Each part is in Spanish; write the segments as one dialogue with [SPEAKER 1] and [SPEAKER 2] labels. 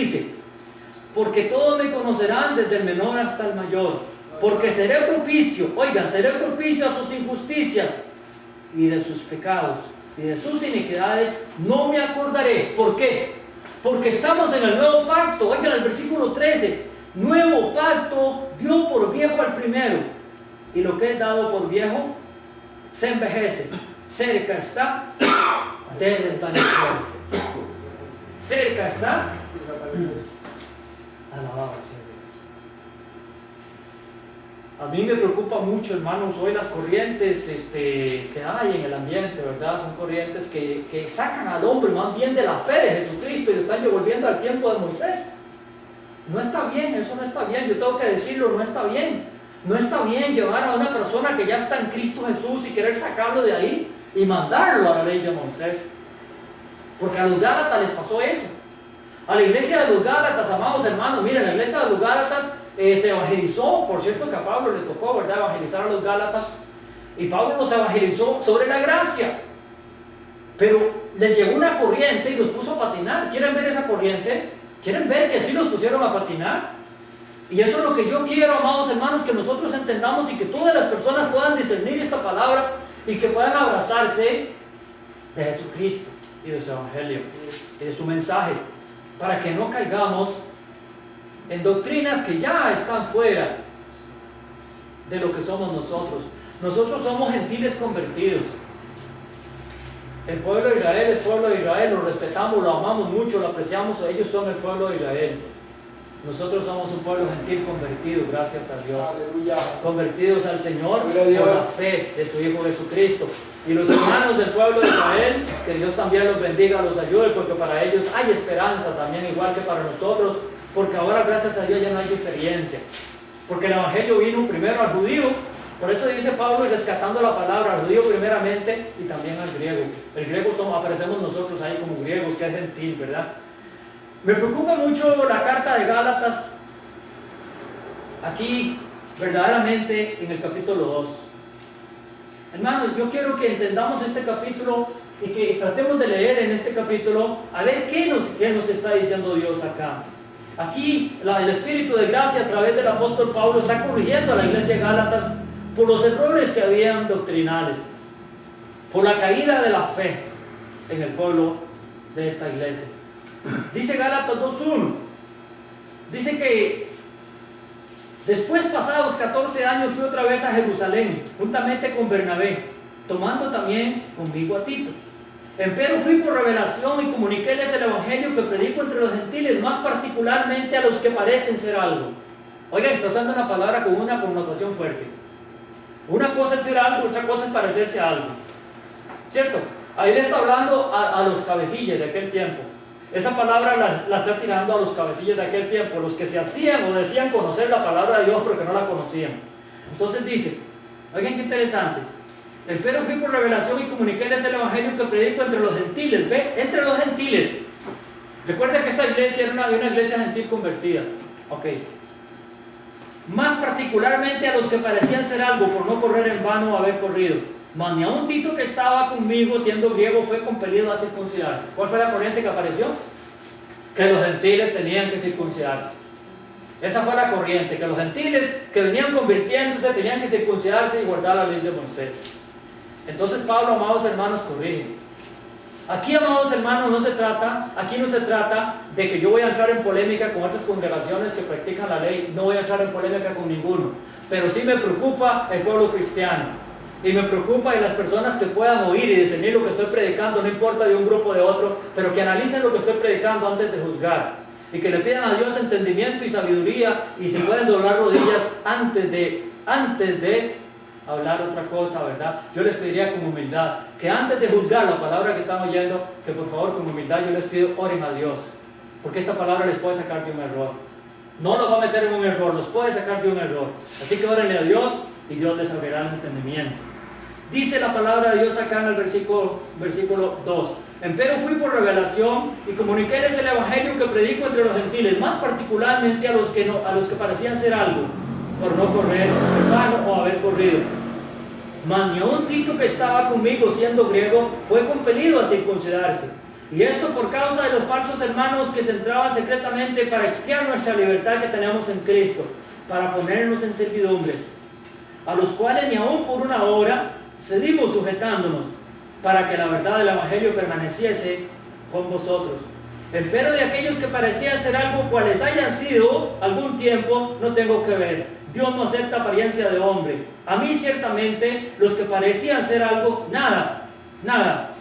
[SPEAKER 1] dice, porque todos me conocerán desde el menor hasta el mayor, porque seré propicio, oigan, seré propicio a sus injusticias y de sus pecados y de sus iniquidades no me acordaré. ¿Por qué? Porque estamos en el nuevo pacto. Oigan el versículo 13, nuevo pacto dio por viejo al primero, y lo que es dado por viejo se envejece, cerca está de desvanecerse. Cerca está. Alabado sea Dios. A mí me preocupa mucho, hermanos, hoy las corrientes que hay en el ambiente, ¿verdad? Son corrientes que sacan al hombre más bien de la fe de Jesucristo y lo están devolviendo al tiempo de Moisés. No está bien, eso no está bien, yo tengo que decirlo, no está bien. No está bien llevar a una persona que ya está en Cristo Jesús y querer sacarlo de ahí y mandarlo a la ley de Moisés. Porque a los Gálatas les pasó eso. A la iglesia de los Gálatas, amados hermanos, miren, la iglesia de los Gálatas se evangelizó, por cierto que a Pablo le tocó, ¿verdad?, evangelizar a los Gálatas, y Pablo los evangelizó sobre la gracia, pero les llegó una corriente y los puso a patinar. ¿Quieren ver esa corriente? ¿Quieren ver que así los pusieron a patinar? Y eso es lo que yo quiero, amados hermanos, que nosotros entendamos y que todas las personas puedan discernir esta palabra y que puedan abrazarse de Jesucristo y de su evangelio y de su mensaje, para que no caigamos en doctrinas que ya están fuera de lo que somos nosotros. Nosotros somos gentiles convertidos. El pueblo de Israel es pueblo de Israel, lo respetamos, lo amamos mucho, lo apreciamos, ellos son el pueblo de Israel. Nosotros somos un pueblo gentil convertido, gracias a Dios. Aleluya. Convertidos al Señor por la fe de su Hijo Jesucristo. Y los hermanos del pueblo de Israel, que Dios también los bendiga, los ayude, porque para ellos hay esperanza también, igual que para nosotros, porque ahora gracias a Dios ya no hay diferencia. Porque el Evangelio vino primero al judío, por eso dice Pablo, rescatando la palabra, al judío primeramente y también al griego. El griego aparecemos nosotros ahí como griegos, que es gentil, ¿verdad? Me preocupa mucho la carta de Gálatas, aquí verdaderamente en el capítulo 2. Hermanos, yo quiero que entendamos este capítulo y que tratemos de leer en este capítulo a ver qué nos está diciendo Dios acá. Aquí el Espíritu de gracia a través del apóstol Pablo está corrigiendo a la iglesia de Gálatas por los errores que habían doctrinales, por la caída de la fe en el pueblo de esta iglesia. Dice Gálatas 2:1, dice que después, pasados 14 años, fui otra vez a Jerusalén, juntamente con Bernabé, tomando también conmigo a Tito. Empero fui por revelación y comuniquéles el evangelio que predico entre los gentiles, más particularmente a los que parecen ser algo. Oiga, está usando una palabra con una connotación fuerte. Una cosa es ser algo, otra cosa es parecerse a algo. ¿Cierto? Ahí le está hablando a los cabecillas de aquel tiempo. Esa palabra la está tirando a los cabecillas de aquel tiempo, los que se hacían o decían conocer la palabra de Dios pero que no la conocían. Entonces dice, oigan qué interesante, empero fui por revelación y comuniquéles el evangelio que predico entre los gentiles. ¿Ve? Entre los gentiles. Recuerda que esta iglesia era una iglesia gentil convertida. Ok. Más particularmente a los que parecían ser algo por no correr en vano o haber corrido. Mas ni aun Tito, que estaba conmigo siendo griego, fue compelido a circuncidarse. ¿Cuál fue la corriente que apareció? Que los gentiles tenían que circuncidarse. Esa fue la corriente, que los gentiles que venían convirtiéndose tenían que circuncidarse y guardar la ley de Moisés. Entonces Pablo, amados hermanos, corrige. Aquí, amados hermanos, no se trata de que yo voy a entrar en polémica con otras congregaciones que practican la ley. No voy a entrar en polémica con ninguno. Pero sí me preocupa el pueblo cristiano. Y me preocupa en las personas que puedan oír y discernir lo que estoy predicando, no importa de un grupo o de otro, pero que analicen lo que estoy predicando antes de juzgar. Y que le pidan a Dios entendimiento y sabiduría, y si pueden doblar rodillas antes de hablar otra cosa, ¿verdad? Yo les pediría con humildad, que antes de juzgar la palabra que estamos oyendo, que por favor con humildad yo les pido, oren a Dios. Porque esta palabra les puede sacar de un error. No los va a meter en un error, los puede sacar de un error. Así que órenle a Dios y Dios les abrirá el entendimiento. Dice la palabra de Dios acá en el versículo 2. Empero fui por revelación y comuniquéles el evangelio que predico entre los gentiles, más particularmente a los que parecían ser algo, por no correr en vano o haber corrido. Mas ni aun Tito, que estaba conmigo siendo griego, fue compelido a circuncidarse. Y esto por causa de los falsos hermanos que se entraban secretamente para expiar nuestra libertad que tenemos en Cristo, para ponernos en servidumbre, a los cuales ni aun por una hora cedimos sujetándonos, para que la verdad del Evangelio permaneciese con vosotros. Empero de aquellos que parecían ser algo cuales hayan sido algún tiempo, no tengo que ver. Dios no acepta apariencia de hombre. A mí ciertamente los que parecían ser algo, nada.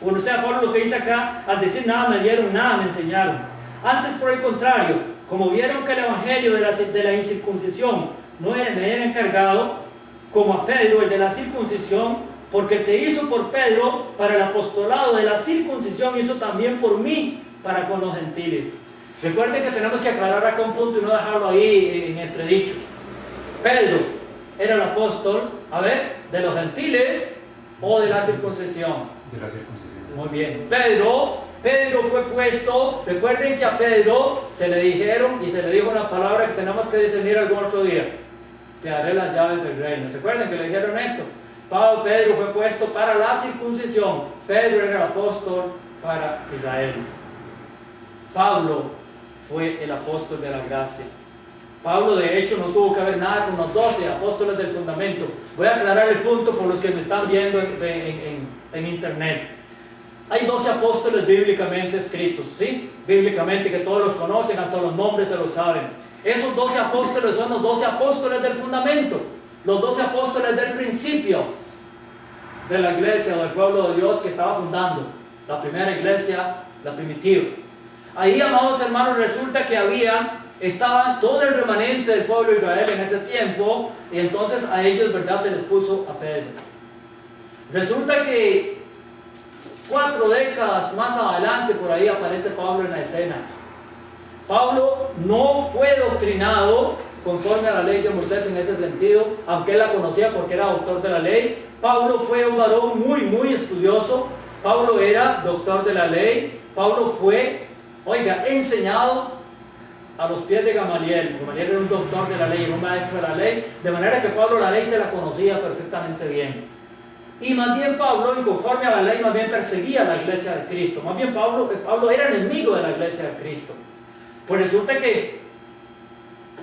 [SPEAKER 1] O sea, Pablo lo que dice acá, al decir nada me dieron, nada me enseñaron. Antes por el contrario, como vieron que el Evangelio de la incircuncisión me era encargado, como a Pedro el de la circuncisión, porque el que hizo por Pedro para el apostolado de la circuncisión hizo también por mí para con los gentiles. Recuerden que tenemos que aclarar acá un punto y no dejarlo ahí en entredicho. Pedro era el apóstol, de los gentiles o de la circuncisión.
[SPEAKER 2] De la circuncisión.
[SPEAKER 1] Muy bien. Pedro fue puesto, recuerden que a Pedro se le dijeron y se le dijo una palabra que tenemos que discernir algún otro día. Te daré las llaves del reino. ¿Se acuerdan que le dijeron esto? Pedro fue puesto para la circuncisión. Pedro era el apóstol para Israel. Pablo fue el apóstol de la gracia. Pablo de hecho no tuvo que ver nada con los 12 apóstoles del fundamento. Voy a aclarar el punto por los que me están viendo en internet. Hay 12 apóstoles bíblicamente escritos, ¿sí? Bíblicamente, que todos los conocen, hasta los nombres se los saben. Esos 12 apóstoles son los 12 apóstoles del fundamento, los 12 apóstoles del principio de la iglesia o del pueblo de Dios que estaba fundando la primera iglesia, la primitiva. Ahí, amados hermanos, resulta que estaba todo el remanente del pueblo de Israel en ese tiempo, y entonces a ellos, ¿verdad?, se les puso a Pedro. Resulta que 4 décadas más adelante, por ahí aparece Pablo en la escena. Pablo no fue doctrinado conforme a la ley de Moisés en ese sentido, aunque él la conocía porque era doctor de la ley. Pablo fue un varón muy estudioso. Pablo era doctor de la ley. Pablo fue, enseñado a los pies de Gamaliel. Gamaliel era un doctor de la ley, un maestro de la ley, de manera que Pablo la ley se la conocía perfectamente bien. Y más bien Pablo, conforme a la ley, más bien perseguía a la iglesia de Cristo. Más bien Pablo era enemigo de la iglesia de Cristo. Pues resulta que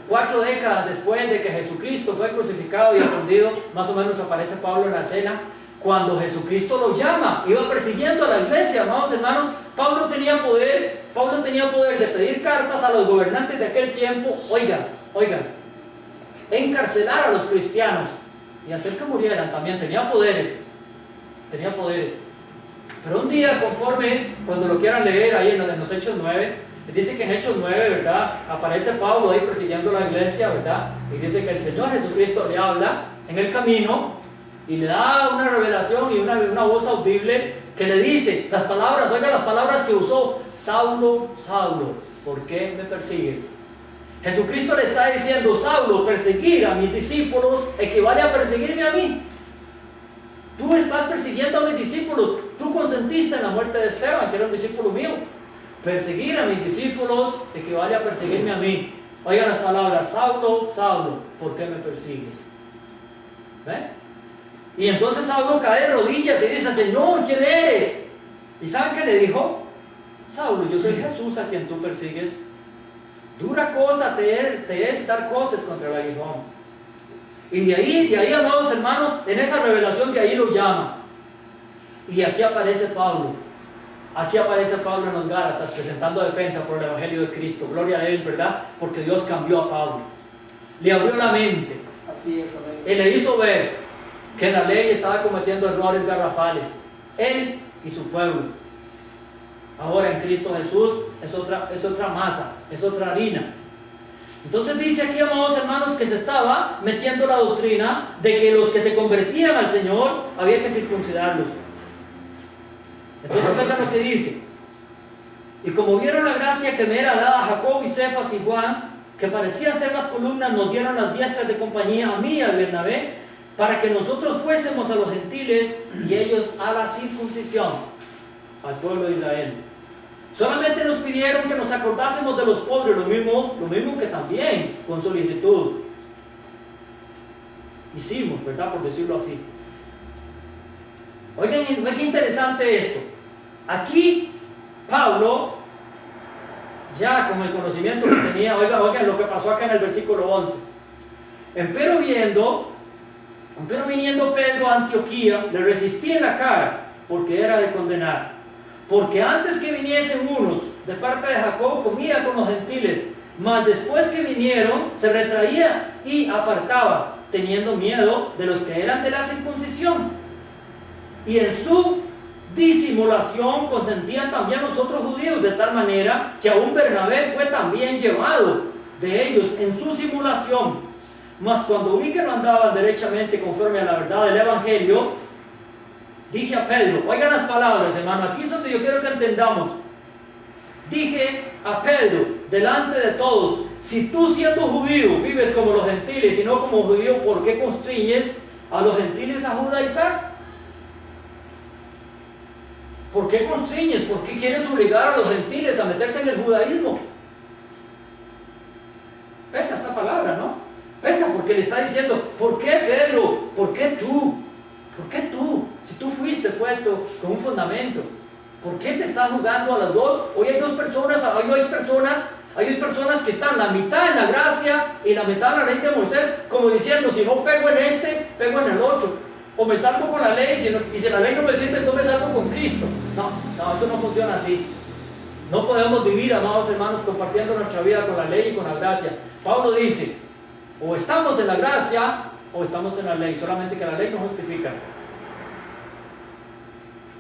[SPEAKER 1] 4 décadas después de que Jesucristo fue crucificado y escondido, más o menos aparece Pablo en la escena, cuando Jesucristo lo llama, iba persiguiendo a la iglesia, amados hermanos. Pablo tenía poder de pedir cartas a los gobernantes de aquel tiempo, encarcelar a los cristianos y hacer que murieran también. Tenía poderes. Pero un día, cuando lo quieran leer ahí en los Hechos 9, dice que en Hechos 9, ¿verdad?, aparece Pablo ahí persiguiendo a la iglesia, ¿verdad? Y dice que el Señor Jesucristo le habla en el camino y le da una revelación y una voz audible que le dice las palabras que usó: Saulo, Saulo, ¿por qué me persigues? Jesucristo le está diciendo: Saulo, perseguir a mis discípulos equivale a perseguirme a mí. Tú estás persiguiendo a mis discípulos. Tú consentiste en la muerte de Esteban, que era un discípulo mío. Perseguir a mis discípulos equivale a perseguirme a mí. Oigan las palabras: Saulo, Saulo, ¿por qué me persigues? ¿Ven? Y entonces Saulo cae de rodillas y dice: Señor, ¿quién eres? ¿Y saben qué le dijo? Saulo, yo soy Jesús a quien tú persigues. Dura cosa te es dar cosas contra el aguijón. Y de ahí, amados hermanos, en esa revelación de ahí lo llama. Y aquí aparece Pablo en los Gálatas presentando defensa por el Evangelio de Cristo. Gloria a Él, ¿verdad? Porque Dios cambió a Pablo. Le abrió la mente.
[SPEAKER 3] Así es, amén.
[SPEAKER 1] Él le hizo ver que la ley estaba cometiendo errores garrafales. Él y su pueblo. Ahora en Cristo Jesús es otra masa, es otra harina. Entonces dice aquí, amados hermanos, que se estaba metiendo la doctrina de que los que se convertían al Señor había que circuncidarlos. Entonces vean lo que dice: y como vieron la gracia que me era dada a Jacob y Cefas y Juan, que parecían ser las columnas, nos dieron las diestras de compañía a mí y a Bernabé, para que nosotros fuésemos a los gentiles y ellos a la circuncisión, al pueblo de Israel. Solamente nos pidieron que nos acordásemos de los pobres, lo mismo que también con solicitud hicimos, ¿verdad?, por decirlo así. Oigan, qué interesante esto. Aquí Pablo, ya con el conocimiento que tenía, oigan lo que pasó acá en el versículo 11. Empero viniendo Pedro a Antioquía, le resistí en la cara, porque era de condenar. Porque antes que viniesen unos de parte de Jacob, comía con los gentiles, mas después que vinieron, se retraía y apartaba, teniendo miedo de los que eran de la circuncisión. Y en su disimulación consentían también los otros judíos, de tal manera que aún Bernabé fue también llevado de ellos en su simulación. Mas cuando vi que no andaban derechamente conforme a la verdad del Evangelio, dije a Pedro, oigan las palabras, hermano, aquí es donde yo quiero que entendamos. Dije a Pedro, delante de todos, si tú siendo judío vives como los gentiles y no como judío, ¿por qué constriñes a los gentiles a judaizar? ¿Por qué constriñes? ¿Por qué quieres obligar a los gentiles a meterse en el judaísmo? Pesa esta palabra, ¿no? Pesa porque le está diciendo, ¿por qué Pedro? ¿Por qué tú? ¿Por qué tú? Si tú fuiste puesto con un fundamento, ¿por qué te estás jugando a las dos? Hoy hay dos personas, hay dos personas que están la mitad en la gracia y la mitad en la ley de Moisés, como diciendo, si no pego en este, pego en el otro. O me salgo con la ley, y si la ley no me sirve, entonces me salgo con Cristo. No, eso no funciona así. No podemos vivir, amados hermanos, compartiendo nuestra vida con la ley y con la gracia. Pablo dice, o estamos en la gracia, o estamos en la ley, solamente que la ley no justifica.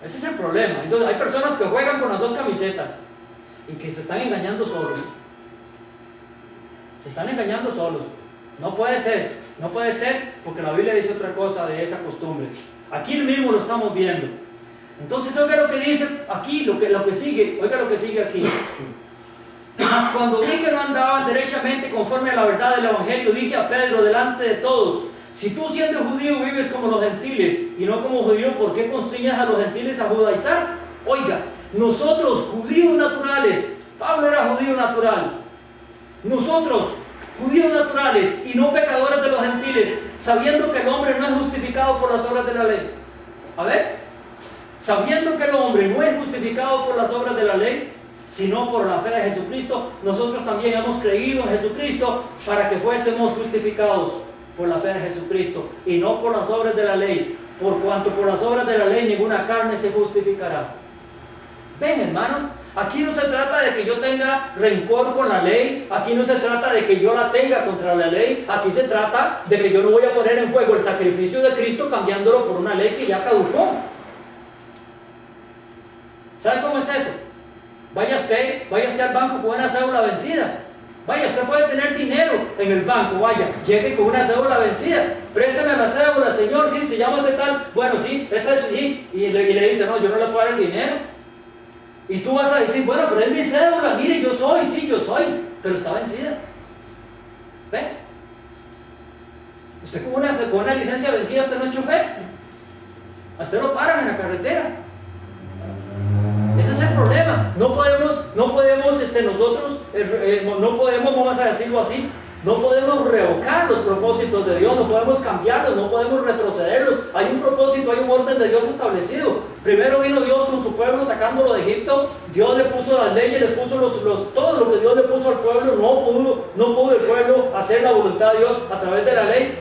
[SPEAKER 1] Ese es el problema. Entonces hay personas que juegan con las dos camisetas y que se están engañando solos. Se están engañando solos. No puede ser porque la Biblia dice otra cosa de esa costumbre. Aquí mismo lo estamos viendo. Entonces oiga lo que dice aquí, lo que sigue, oiga lo que sigue aquí. Mas cuando vi que no andaban derechamente conforme a la verdad del Evangelio, dije a Pedro delante de todos, si tú siendo judío vives como los gentiles y no como judío, ¿por qué constriñes a los gentiles a judaizar? Oiga, nosotros judíos naturales, Pablo era judío natural, nosotros judíos naturales y no pecadores de los gentiles, sabiendo que el hombre no es justificado por las obras de la ley. A ver, sabiendo que el hombre no es justificado por las obras de la ley, sino por la fe de Jesucristo, nosotros también hemos creído en Jesucristo para que fuésemos justificados por la fe de Jesucristo y no por las obras de la ley, por cuanto por las obras de la ley ninguna carne se justificará. Ven, hermanos, aquí no se trata de que yo tenga rencor con la ley, aquí no se trata de que yo la tenga contra la ley, aquí se trata de que yo no voy a poner en juego el sacrificio de Cristo cambiándolo por una ley que ya caducó. ¿Sabe cómo es eso? Vaya usted al banco con una cédula vencida. Vaya, usted puede tener dinero en el banco, vaya, llegue con una cédula vencida, présteme la cédula, señor, sí, se llama de tal, bueno, sí, esta es sí, y le dice, no, yo no le puedo dar el dinero. Y tú vas a decir, bueno, pero es mi cédula, mire, yo soy, pero está vencida. ¿Ve? Usted con una licencia vencida, usted no es chofer. A usted lo paran en la carretera. Ese es el problema. No podemos nosotros, no podemos, vamos a decirlo así, no podemos revocar los propósitos de Dios, no podemos cambiarlos, no podemos retrocederlos. Hay un propósito, hay un orden de Dios establecido. Primero vino Dios con su pueblo sacándolo de Egipto. Dios le puso las leyes, le puso todo lo que Dios le puso al pueblo. No pudo el pueblo hacer la voluntad de Dios a través de la ley.